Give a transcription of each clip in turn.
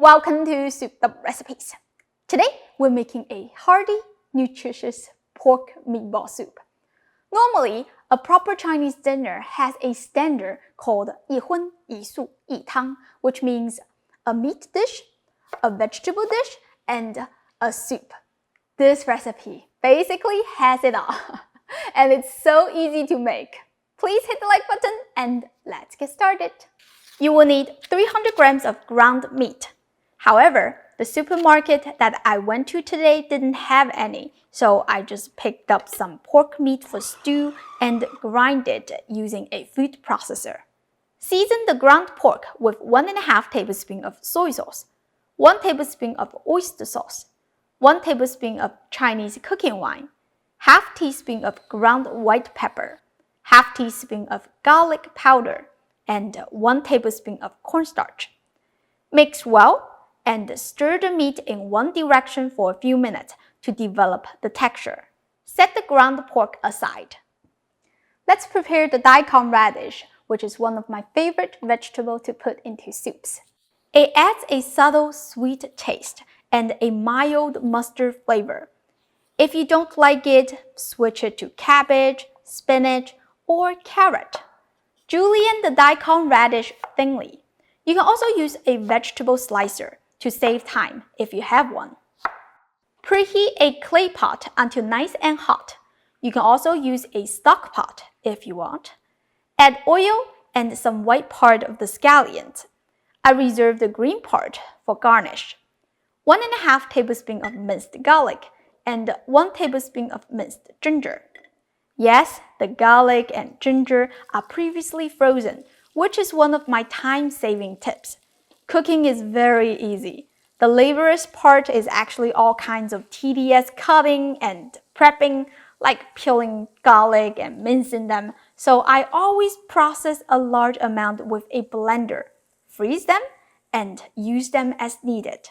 Welcome to Souped Up Recipes. Today we're making a hearty, nutritious pork meatball soup. Normally, a proper Chinese dinner has a standard called 一荤一素一汤, which means a meat dish, a vegetable dish, and a soup. This recipe basically has it all, and it's so easy to make. Please hit the like button and let's get started. You will need 300 grams of ground meat. However, the supermarket that I went to today didn't have any, so I just picked up some pork meat for stew and grind it using a food processor. Season the ground pork with 1.5 tablespoons of soy sauce, 1 tablespoon of oyster sauce, 1 tablespoon of Chinese cooking wine, half teaspoon of ground white pepper, half teaspoon of garlic powder, and 1 tablespoon of cornstarch. Mix well and stir the meat in one direction for a few minutes to develop the texture. Set the ground pork aside. Let's prepare the daikon radish, which is one of my favorite vegetables to put into soups. It adds a subtle sweet taste and a mild mustard flavor. If you don't like it, switch it to cabbage, spinach, or carrot. Julienne the daikon radish thinly. You can also use a vegetable slicer to save time if you have one. Preheat a clay pot until nice and hot. You can also use a stock pot if you want. Add oil and some white part of the scallions. I reserve the green part for garnish. 1.5 tablespoons of minced garlic and 1 tablespoon of minced ginger. Yes, the garlic and ginger are previously frozen, which is one of my time-saving tips. Cooking is very easy. The laborious part is actually all kinds of tedious cutting and prepping, like peeling garlic and mincing them, so I always process a large amount with a blender, freeze them, and use them as needed.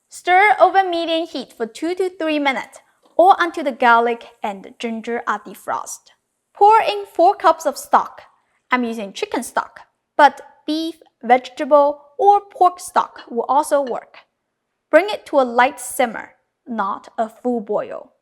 Stir over medium heat for 2 to 3 minutes, or until the garlic and ginger are defrosted. Pour in 4 cups of stock. I'm using chicken stock, but beef, vegetable, or pork stock will also work. Bring it to a light simmer, not a full boil.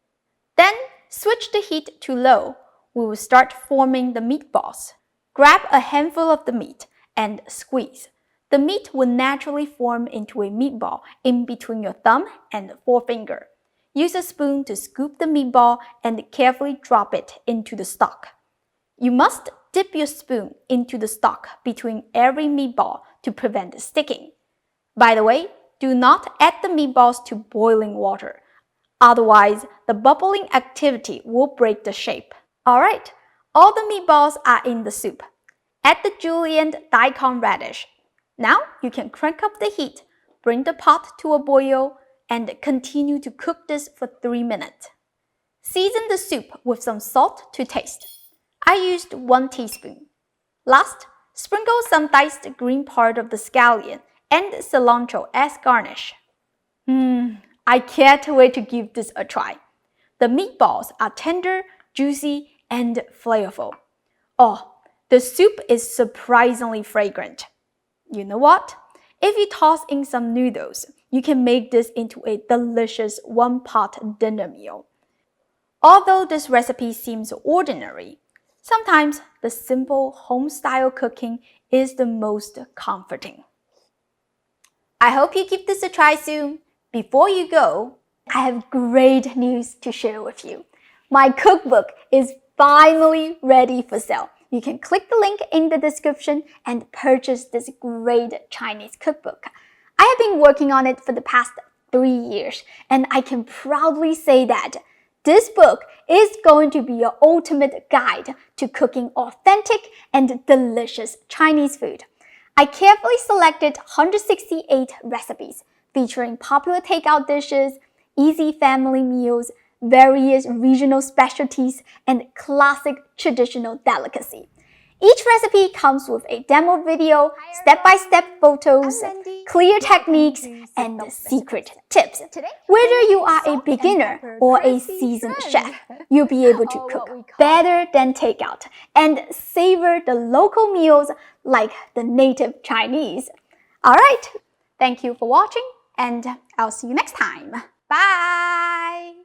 Then switch the heat to low. We will start forming the meatballs. Grab a handful of the meat and squeeze. The meat will naturally form into a meatball in between your thumb and forefinger. Use a spoon to scoop the meatball and carefully drop it into the stock. You must dip your spoon into the stock between every meatball to prevent sticking. By the way, do not add the meatballs to boiling water. Otherwise, the bubbling activity will break the shape. Alright, all the meatballs are in the soup. Add the julienne daikon radish. Now you can crank up the heat, bring the pot to a boil, and continue to cook this for 3 minutes. Season the soup with some salt to taste. I used 1 teaspoon. Last, sprinkle some diced green part of the scallion and cilantro as garnish. I can't wait to give this a try. The meatballs are tender, juicy, and flavorful. Oh, the soup is surprisingly fragrant. You know what? If you toss in some noodles, you can make this into a delicious one-pot dinner meal. Although this recipe seems ordinary, sometimes the simple home-style cooking is the most comforting. I hope you give this a try soon. Before you go, I have great news to share with you. My cookbook is finally ready for sale. You can click the link in the description and purchase this great Chinese cookbook. I have been working on it for the past 3 years, and I can proudly say that this book is going to be your ultimate guide to cooking authentic and delicious Chinese food. I carefully selected 168 recipes featuring popular takeout dishes, easy family meals, various regional specialties, and classic traditional delicacy. Each recipe comes with a demo video, step-by-step photos, clear techniques, and secret tips. Whether you are a beginner or a seasoned chef, you'll be able to cook better than takeout and savor the local meals like the native Chinese. Alright, Thank you for watching, and I'll see you next time. Bye!